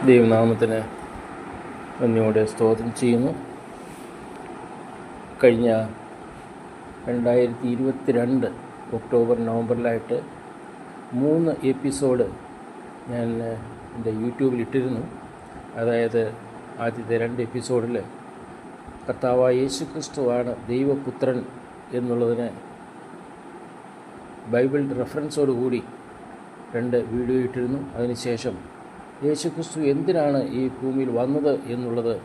ദൈവനാമത്തിന് നന്ദിയോടെ സ്തോത്രം ചെയ്യുന്നു. കഴിഞ്ഞ 2022 ഒക്ടോബർ നവംബറിലായിട്ട് 3 എപ്പിസോഡ് ഞാൻ എൻ്റെ യൂട്യൂബിൽ ഇട്ടിരുന്നു. അതായത് ആദ്യത്തെ 2 എപ്പിസോഡിൽ കർത്താവായ യേശുക്രിസ്തുവാണ് ദൈവപുത്രൻ എന്നുള്ളതിന് ബൈബിൾ റെഫറൻസോടുകൂടി 2 വീഡിയോ ഇട്ടിരുന്നു. അതിനുശേഷം യേശുക്രിസ്തു എന്തിനാണ് ഈ ഭൂമിയിൽ വന്നത് എന്നുള്ളത്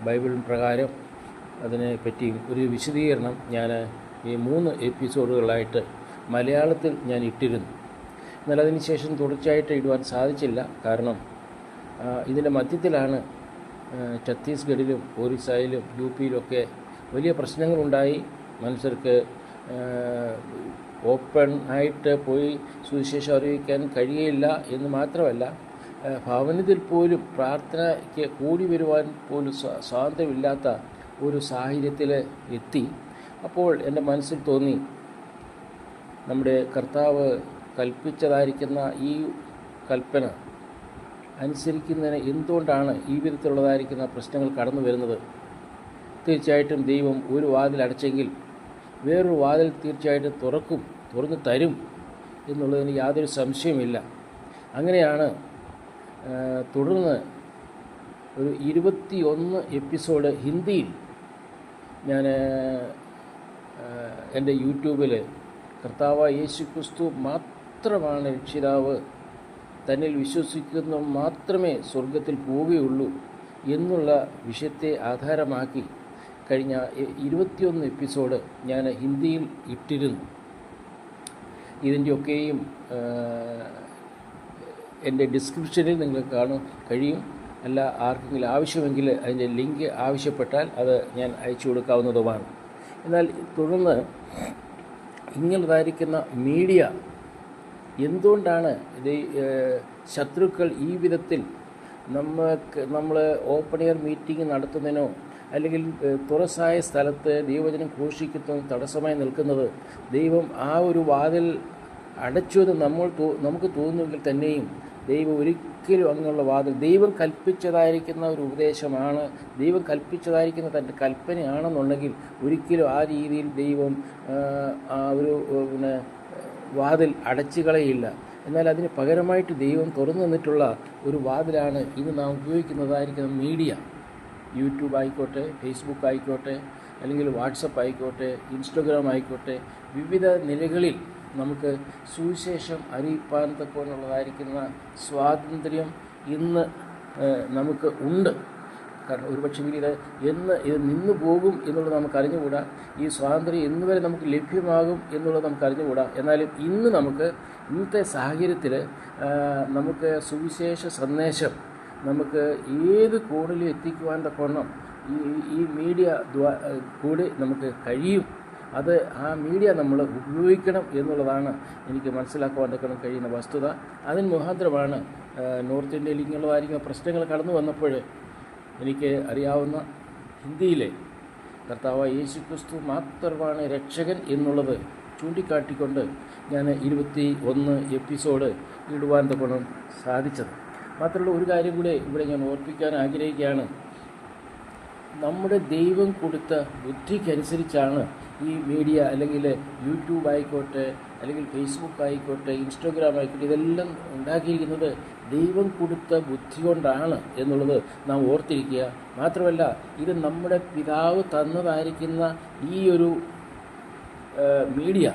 ബൈബിൾ പ്രകാരം അതിനെപ്പറ്റിയും ഒരു വിശദീകരണം ഞാൻ ഈ 3 എപ്പിസോഡുകളായിട്ട് മലയാളത്തിൽ ഞാൻ ഇട്ടിരുന്നു. എന്നാൽ അതിനുശേഷം തുടർച്ചയായിട്ട് ഇടുവാൻ സാധിച്ചില്ല. കാരണം ഇതിൻ്റെ മധ്യത്തിലാണ് ഛത്തീസ്ഗഡിലും ഒറീസയിലും UP-യിലൊക്കെ വലിയ പ്രശ്നങ്ങളുണ്ടായി. മനുഷ്യർക്ക് ഓപ്പൺ ആയിട്ട് പോയി സുവിശേഷം അറിയിക്കാൻ കഴിയില്ല എന്ന് മാത്രമല്ല, ഭവനത്തിൽ പോലും പ്രാർത്ഥനയ്ക്ക് കൂടി വരുവാൻ പോലും സ്വാതന്ത്ര്യമില്ലാത്ത ഒരു സാഹചര്യത്തിൽ എത്തി. അപ്പോൾ എൻ്റെ മനസ്സിൽ തോന്നി, നമ്മുടെ കർത്താവ് കൽപ്പിച്ചതായിരിക്കുന്ന ഈ കൽപ്പന അനുസരിക്കുന്നതിന് എന്തുകൊണ്ടാണ് ഈ വിധത്തിലുള്ളതായിരിക്കുന്ന പ്രശ്നങ്ങൾ കടന്നു വരുന്നത്? തീർച്ചയായിട്ടും ദൈവം ഒരു വാതിൽ അടച്ചെങ്കിൽ വേറൊരു വാതിൽ തീർച്ചയായിട്ടും തുറന്നു തരും എന്നുള്ളതിന് യാതൊരു സംശയമില്ല. അങ്ങനെയാണ് തുടർന്ന് ഒരു 21 എപ്പിസോഡ് ഹിന്ദിയിൽ ഞാൻ എൻ്റെ യൂട്യൂബിൽ കർത്താവായ യേശുക്രിസ്തു മാത്രമാണ് രക്ഷിതാവ്, തന്നിൽ വിശ്വസിക്കുന്ന മാത്രമേ സ്വർഗത്തിൽ പോവുകയുള്ളൂ എന്നുള്ള വിഷയത്തെ ആധാരമാക്കി കഴിഞ്ഞ 21 എപ്പിസോഡ് ഞാൻ ഹിന്ദിയിൽ ഇട്ടിരുന്നു. ഇതിൻ്റെയൊക്കെയും എൻ്റെ ഡിസ്ക്രിപ്ഷനിൽ നിങ്ങൾക്ക് കാണാൻ കഴിയും. അല്ല, ആർക്കെങ്കിലും ആവശ്യമെങ്കിൽ അതിൻ്റെ ലിങ്ക് ആവശ്യപ്പെട്ടാൽ അത് ഞാൻ അയച്ചു കൊടുക്കാവുന്നതുമാണ്. എന്നാൽ തുടർന്ന് ഇങ്ങനെതായിരിക്കുന്ന മീഡിയ എന്തുകൊണ്ടാണ് ഇത് ശത്രുക്കൾ ഈ വിധത്തിൽ നമ്മൾ ഓപ്പൺ എയർ മീറ്റിംഗ് നടത്തുന്നതിനോ അല്ലെങ്കിൽ തുറസായ സ്ഥലത്ത് ദൈവവചനം ഘോഷിക്കുന്നതിന് തടസ്സമായി നിൽക്കുന്നത്? ദൈവം ആ ഒരു വാതിൽ അടച്ചു എന്ന് നമുക്ക് തോന്നുമെങ്കിൽ തന്നെയും ദൈവം ഒരിക്കലും അങ്ങനെയുള്ള വാതിൽ, ദൈവം കൽപ്പിച്ചതായിരിക്കുന്ന ഒരു ഉപദേശമാണ്, ദൈവം കൽപ്പിച്ചതായിരിക്കുന്ന തൻ്റെ കൽപ്പനയാണെന്നുണ്ടെങ്കിൽ ഒരിക്കലും ആ രീതിയിൽ ദൈവം ആ ഒരു വാതിൽ അടച്ചു കളയില്ല. എന്നാൽ അതിന് പകരമായിട്ട് ദൈവം തുറന്നു തന്നിട്ടുള്ള ഒരു വാതിലാണ് ഇന്ന് നാം ഉപയോഗിക്കുന്നതായിരിക്കുന്ന മീഡിയ. യൂട്യൂബ് ആയിക്കോട്ടെ, ഫേസ്ബുക്ക് ആയിക്കോട്ടെ, അല്ലെങ്കിൽ വാട്സപ്പ് ആയിക്കോട്ടെ, ഇൻസ്റ്റഗ്രാം ആയിക്കോട്ടെ, വിവിധ നിലകളിൽ നമുക്ക് സുവിശേഷം അറിയിപ്പാൻ തക്കവണ്ണുള്ളതായിരിക്കുന്ന സ്വാതന്ത്ര്യം ഇന്ന് നമുക്ക് ഉണ്ട്. കാരണം ഒരുപക്ഷെ ഇത് നിന്നു പോകും എന്നുള്ളത് നമുക്ക് അറിഞ്ഞുകൂടാ. ഈ സ്വാതന്ത്ര്യം എന്ന് വരെ നമുക്ക് ലഭ്യമാകും എന്നുള്ളത് നമുക്ക് അറിഞ്ഞുകൂടാ. എന്നാലും ഇന്നത്തെ സാഹചര്യത്തിൽ നമുക്ക് സുവിശേഷ സന്ദേശം നമുക്ക് ഏത് കോണിലും എത്തിക്കുവാൻ തക്കവണ്ണം ഈ മീഡിയ കൂടി നമുക്ക് കഴിയും. അത് ആ മീഡിയ നമ്മൾ ഉപയോഗിക്കണം എന്നുള്ളതാണ് എനിക്ക് മനസ്സിലാക്കുവാൻ തക്കണം കഴിയുന്ന വസ്തുത. അതിന് മുഖാന്തരമാണ് നോർത്ത് ഇന്ത്യയിൽ ഇങ്ങനെയുള്ളതായിരിക്കുന്ന പ്രശ്നങ്ങൾ കടന്നു വന്നപ്പോൾ എനിക്ക് അറിയാവുന്ന ഹിന്ദിയിലെ കർത്താവായ യേശുക്രിസ്തു മാത്രമാണ് രക്ഷകൻ എന്നുള്ളത് ചൂണ്ടിക്കാട്ടിക്കൊണ്ട് ഞാൻ 21 എപ്പിസോഡ് ഇടുവാൻ തക്കണം സാധിച്ചത്. മാത്രമല്ല, ഒരു കാര്യം കൂടെ ഇവിടെ ഞാൻ ഓർപ്പിക്കാൻ ആഗ്രഹിക്കുകയാണ്. നമ്മുടെ ദൈവം കൊടുത്ത ബുദ്ധിക്കനുസരിച്ചാണ് ഈ മീഡിയ, അല്ലെങ്കിൽ യൂട്യൂബ് ആയിക്കോട്ടെ, അല്ലെങ്കിൽ ഫേസ്ബുക്ക് ആയിക്കോട്ടെ, ഇൻസ്റ്റഗ്രാം ആയിക്കോട്ടെ, ഇതെല്ലാം ഉണ്ടാക്കിയിരിക്കുന്നത് ദൈവം കൊടുത്ത ബുദ്ധി കൊണ്ടാണ് എന്നുള്ളത് നാം ഓർത്തിരിക്കുക. മാത്രമല്ല, ഇത് നമ്മുടെ പിതാവ് തന്നതായിരിക്കുന്ന ഈ ഒരു മീഡിയ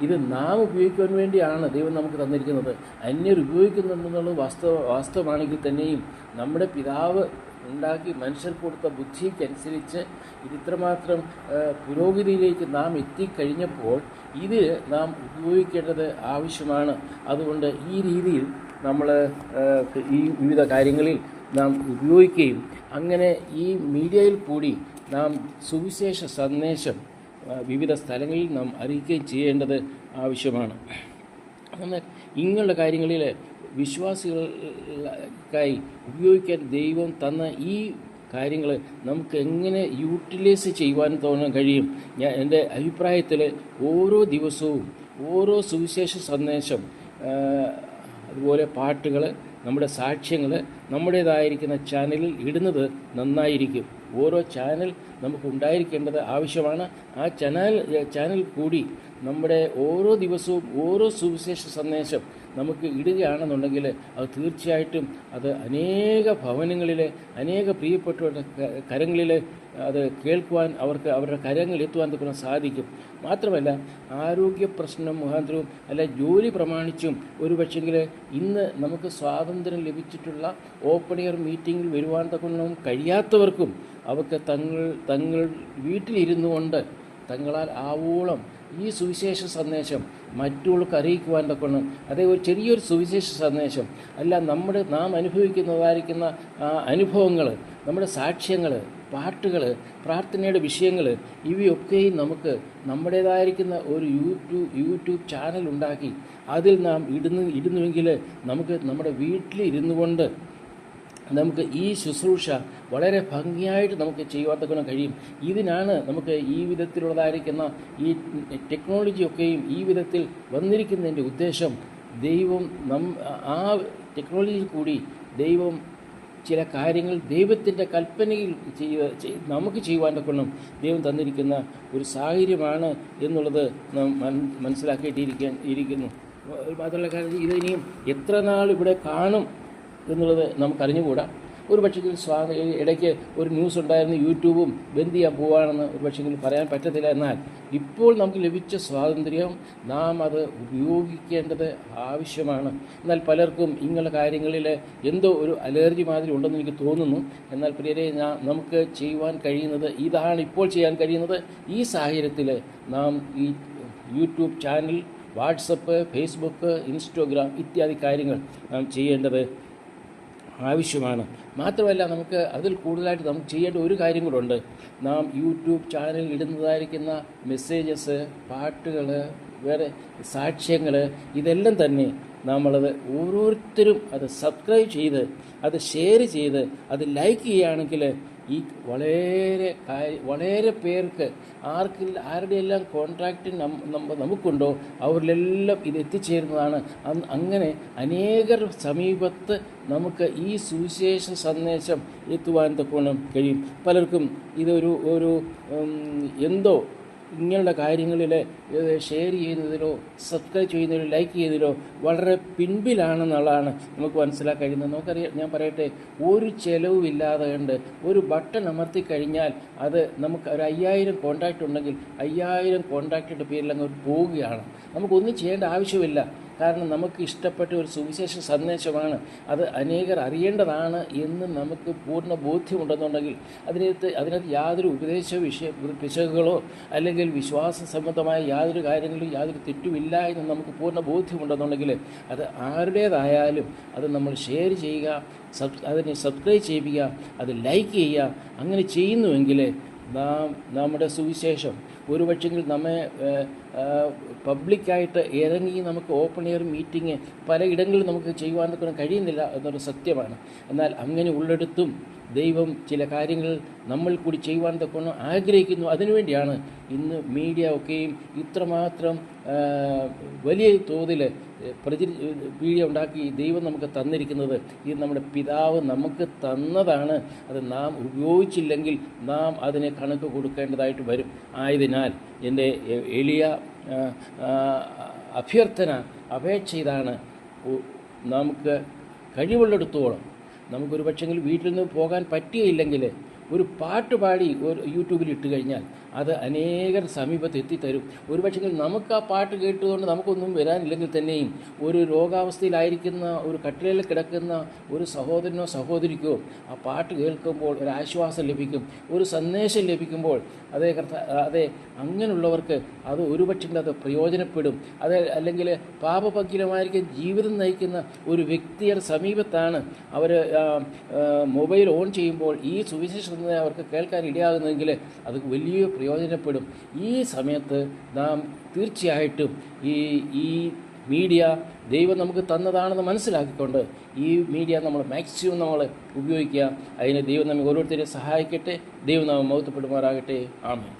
ഇത് നാം ഉപയോഗിക്കുവാൻ വേണ്ടിയാണ് ദൈവം നമുക്ക് തന്നിരിക്കുന്നത്. അന്യർ ഉപയോഗിക്കുന്നുണ്ടെന്നുള്ളത് വാസ്തവമാണെങ്കിൽ തന്നെയും നമ്മുടെ പിതാവ് ഉണ്ടാക്കി മനുഷ്യർക്ക് കൊടുത്ത ബുദ്ധിക്കനുസരിച്ച് ഇതിത്രമാത്രം പുരോഗതിയിലേക്ക് നാം എത്തിക്കഴിഞ്ഞപ്പോൾ ഇത് നാം ഉപയോഗിക്കേണ്ടത് ആവശ്യമാണ്. അതുകൊണ്ട് ഈ രീതിയിൽ നമ്മൾ ഈ വിവിധ കാര്യങ്ങളിൽ നാം ഉപയോഗിക്കുകയും അങ്ങനെ ഈ മീഡിയയിൽ കൂടി നാം സുവിശേഷ സന്ദേശം വിവിധ സ്ഥലങ്ങളിൽ നാം അറിയിക്കുകയും ചെയ്യേണ്ടത് ആവശ്യമാണ്. എന്നാൽ ഇങ്ങനെയുള്ള കാര്യങ്ങളിൽ വിശ്വാസികൾക്കായി ഉപയോഗിക്കാൻ ദൈവം തന്ന ഈ കാര്യങ്ങൾ നമുക്ക് എങ്ങനെ യൂട്ടിലൈസ് ചെയ്യുവാൻ തോന്നാൻ കഴിയും? എൻ്റെ അഭിപ്രായത്തിൽ ഓരോ ദിവസവും ഓരോ സുവിശേഷ സന്ദേശം, അതുപോലെ പാട്ടുകൾ, നമ്മുടെ സാക്ഷ്യങ്ങൾ നമ്മുടേതായിരിക്കുന്ന ചാനലിൽ ഇടുന്നത് നന്നായിരിക്കും. ഓരോ ചാനൽ നമുക്ക് ഉണ്ടായിരിക്കേണ്ടത് ആവശ്യമാണ്. ആ ചാനൽ കൂടി നമ്മുടെ ഓരോ ദിവസവും ഓരോ സുവിശേഷ സന്ദേശം നമുക്ക് ഇടുകയാണെന്നുണ്ടെങ്കിൽ അത് തീർച്ചയായിട്ടും അത് അനേക ഭവനങ്ങളിൽ അനേക പ്രിയപ്പെട്ടവരുടെ കരങ്ങളിൽ അത് കേൾക്കുവാൻ അവരുടെ കരങ്ങളിൽ എത്തുവാൻ തൊക്കെ സാധിക്കും. മാത്രമല്ല ആരോഗ്യ പ്രശ്നം മുഖാന്തരവും അല്ല ജോലി പ്രമാണിച്ചും ഒരു പക്ഷെങ്കിൽ ഇന്ന് നമുക്ക് സ്വാതന്ത്ര്യം ലഭിച്ചിട്ടുള്ള ഓപ്പൺ എയർ മീറ്റിങ്ങിൽ വരുവാൻ തക്കൊന്നും കഴിയാത്തവർക്കും അവർക്ക് തങ്ങൾ വീട്ടിലിരുന്നു കൊണ്ട് തങ്ങളാൽ ആവോളം ഈ സുവിശേഷ സന്ദേശം മറ്റുള്ളവർക്ക് അറിയിക്കുവാൻ തക്കണം. അതേ ഒരു ചെറിയൊരു സുവിശേഷ സന്ദേശം അല്ല, നാം അനുഭവിക്കുന്നതായിരിക്കുന്ന അനുഭവങ്ങൾ, നമ്മുടെ സാക്ഷ്യങ്ങൾ, പാട്ടുകൾ, പ്രാർത്ഥനയുടെ വിഷയങ്ങൾ, ഇവയൊക്കെയും നമുക്ക് നമ്മുടേതായിരിക്കുന്ന ഒരു യൂട്യൂബ് ചാനൽ ഉണ്ടാക്കി അതിൽ നാം ഇടുന്നുവെങ്കിൽ നമുക്ക് നമ്മുടെ വീട്ടിലിരുന്നു കൊണ്ട് നമുക്ക് ഈ ശുശ്രൂഷ വളരെ ഭംഗിയായിട്ട് നമുക്ക് ചെയ്യുവാൻ കഴിയും. ഇതിനാണ് നമുക്ക് ഈ വിധത്തിലുള്ളതായിരിക്കുന്ന ഈ ടെക്നോളജിയൊക്കെയും ഈ വിധത്തിൽ വന്നിരിക്കുന്നതിൻ്റെ ഉദ്ദേശം. ദൈവം ആ ടെക്നോളജിയിൽ കൂടി ദൈവം ചില കാര്യങ്ങൾ ദൈവത്തിൻ്റെ കൽപ്പനയിൽ നമുക്ക് ചെയ്യുവാൻ ദൈവം തന്നിരിക്കുന്ന ഒരു സാഹചര്യമാണ് എന്നുള്ളത് നാം മനസ്സിലാക്കിയിട്ടിരിക്കുന്നു. മാത്രമല്ല കാര്യം ഇതിനിയും എത്ര നാൾ ഇവിടെ കാണും എന്നുള്ളത് നമുക്കറിഞ്ഞുകൂടാ. ഒരു പക്ഷെങ്കിൽ ഇടയ്ക്ക് ഒരു ന്യൂസ് ഉണ്ടായിരുന്നു, യൂട്യൂബും ബന്ദ് ചെയ്യാൻ പോവുകയാണെന്ന് ഒരു പക്ഷെങ്കിൽ പറയാൻ പറ്റത്തില്ല. എന്നാൽ ഇപ്പോൾ നമുക്ക് ലഭിച്ച സ്വാതന്ത്ര്യം നാം അത് ഉപയോഗിക്കേണ്ടത് ആവശ്യമാണ്. എന്നാൽ പലർക്കും ഇങ്ങനെയുള്ള കാര്യങ്ങളിൽ എന്തോ ഒരു അലർജി മാതിരി ഉണ്ടെന്ന് എനിക്ക് തോന്നുന്നു. എന്നാൽ പ്രിയരെ, നമുക്ക് ചെയ്യുവാൻ കഴിയുന്നത് ഇതാണ്. ഇപ്പോൾ ചെയ്യാൻ കഴിയുന്നത് ഈ സാഹചര്യത്തിൽ നാം ഈ YouTube channel, WhatsApp, Facebook, Instagram ഇത്യാദി കാര്യങ്ങൾ നാം ചെയ്യേണ്ടത് ആവശ്യമാണ്. മാത്രമല്ല നമുക്ക് അതിൽ കൂടുതലായിട്ട് നമുക്ക് ചെയ്യേണ്ട ഒരു കാര്യം കൂടെ. നാം യൂട്യൂബ് ചാനൽ ഇടുന്നതായിരിക്കുന്ന മെസ്സേജസ്, പാട്ടുകൾ, വേറെ സാക്ഷ്യങ്ങൾ, ഇതെല്ലാം തന്നെ നമ്മളത് ഓരോരുത്തരും അത് സബ്സ്ക്രൈബ് ചെയ്ത് അത് ഷെയർ ചെയ്ത് അത് ലൈക്ക് ചെയ്യുകയാണെങ്കിൽ ഈ വളരെ പേർക്ക് ആരുടെയെല്ലാം കോൺടാക്റ്റ് നമ്പർ നമുക്കുണ്ടോ അവരിലെല്ലാം ഇത് എത്തിച്ചേരുന്നതാണ്. അങ്ങനെ അനേകർ സമീപത്ത് നമുക്ക് ഈ സുവിശേഷ സന്ദേശം എത്തുവാൻ തക്കോണം കഴിയും. പലർക്കും ഇതൊരു എന്തോ ഇങ്ങനെയുള്ള കാര്യങ്ങളിൽ ഷെയർ ചെയ്യുന്നതിലോ സബ്സ്ക്രൈബ് ചെയ്യുന്നതിലോ ലൈക്ക് ചെയ്യുന്നതിലോ വളരെ പിൻപിലാണെന്നുള്ളതാണ് നമുക്ക് മനസ്സിലാക്കാൻ കഴിയുന്നത്. നമുക്കറിയാം, ഞാൻ പറയട്ടെ, ഒരു ചിലവുമില്ലാതെ കണ്ട് ഒരു ബട്ടൺ അമർത്തി കഴിഞ്ഞാൽ അത് നമുക്ക് ഒരു 5000 കോൺടാക്റ്റ് ഉണ്ടെങ്കിൽ 5000 കോൺടാക്റ്റിൻ്റെ പേരിൽ അങ്ങ് പോവുകയാണ്. നമുക്കൊന്നും ചെയ്യേണ്ട ആവശ്യമില്ല. കാരണം നമുക്ക് ഇഷ്ടപ്പെട്ട ഒരു സുവിശേഷ സന്ദേശമാണ്, അത് അനേകർ അറിയേണ്ടതാണ് എന്ന് നമുക്ക് പൂർണ്ണ ബോധ്യമുണ്ടെന്നുണ്ടെങ്കിൽ അതിനകത്ത് യാതൊരു പിശകുകളോ അല്ലെങ്കിൽ വിശ്വാസ സംബന്ധമായ യാതൊരു കാര്യങ്ങളിലും യാതൊരു തെറ്റുമില്ല എന്ന് നമുക്ക് പൂർണ്ണ ബോധ്യമുണ്ടെന്നുണ്ടെങ്കിൽ അത് ആരുടേതായാലും അത് നമ്മൾ ഷെയർ ചെയ്യുക, അതിനെ സബ്സ്ക്രൈബ് ചെയ്യിപ്പിക്കുക, അത് ലൈക്ക് ചെയ്യുക. അങ്ങനെ ചെയ്യുന്നുവെങ്കിൽ നമ്മുടെ സുവിശേഷം ഒരുപക്ഷെങ്കിൽ നമ്മെ പബ്ലിക്കായിട്ട് ഇറങ്ങി നമുക്ക് ഓപ്പൺ എയർ മീറ്റിംഗ് പലയിടങ്ങളിൽ നമുക്ക് ചെയ്യുവാൻ കഴിയുന്നില്ല എന്നൊരു സത്യമാണ്. എന്നാൽ അങ്ങനെ ഉള്ളിടത്തും ദൈവം ചില കാര്യങ്ങൾ നമ്മൾ കൂടി ചെയ്യുവാൻ തക്കൊണ്ട് ആഗ്രഹിക്കുന്നു. അതിനുവേണ്ടിയാണ് ഇന്ന് മീഡിയ ഒക്കെയും ഇത്രമാത്രം വലിയ തോതിൽ മീഡിയ ഉണ്ടാക്കി ദൈവം നമുക്ക് തന്നിരിക്കുന്നത്. ഇത് നമ്മുടെ പിതാവ് നമുക്ക് തന്നതാണ്. അത് നാം ഉപയോഗിച്ചില്ലെങ്കിൽ നാം അതിനെ കണക്ക് കൊടുക്കേണ്ടതായിട്ട് വരും. ആയതിനാൽ എൻ്റെ എളിയ അപേക്ഷ ഇതാണ്, നമുക്ക് കഴിവുള്ളിടത്തോളം നമുക്കൊരു പക്ഷെങ്കിൽ വീട്ടിൽ നിന്ന് പോകാൻ പറ്റുകയില്ലെങ്കിൽ ഒരു പാട്ട് പാടി ഒരു യൂട്യൂബിൽ ഇട്ട് കഴിഞ്ഞാൽ അത് അനേകർ സമീപത്ത് എത്തിത്തരും. ഒരു പക്ഷെങ്കിൽ നമുക്ക് ആ പാട്ട് കേട്ടുകൊണ്ട് നമുക്കൊന്നും വരാനില്ലെങ്കിൽ തന്നെയും ഒരു രോഗാവസ്ഥയിലായിരിക്കുന്ന ഒരു കട്ടിലിൽ കിടക്കുന്ന ഒരു സഹോദരനോ സഹോദരിക്കോ ആ പാട്ട് കേൾക്കുമ്പോൾ ഒരു ആശ്വാസം ലഭിക്കും, ഒരു സന്ദേശം ലഭിക്കുമ്പോൾ അതെ അങ്ങനെയുള്ളവർക്ക് അത് ഒരുപക്ഷെങ്കിൽ അത് പ്രയോജനപ്പെടും. അത് അല്ലെങ്കിൽ പാപപങ്കിലമായിരിക്കും ജീവിതം നയിക്കുന്ന ഒരു വ്യക്തിയുടെ സമീപത്താണ് അവർ മൊബൈൽ ഓൺ ചെയ്യുമ്പോൾ ഈ സുവിശേഷം അവർക്ക് കേൾക്കാൻ ഇടയാകുന്നതെങ്കിൽ അത് വലിയ പ്രയോജനപ്പെടും. ഈ സമയത്ത് നാം തീർച്ചയായിട്ടും ഈ മീഡിയ ദൈവം നമുക്ക് തന്നതാണെന്ന് മനസ്സിലാക്കിക്കൊണ്ട് ഈ മീഡിയ നമ്മൾ മാക്സിമം നമ്മൾ ഉപയോഗിക്കുക. അതിന് ദൈവം നമ്മെ ഓരോരുത്തരെയും സഹായിക്കട്ടെ. ദൈവം നാം മഹത്വപ്പെടുമാറാകട്ടെ. ആമേൻ.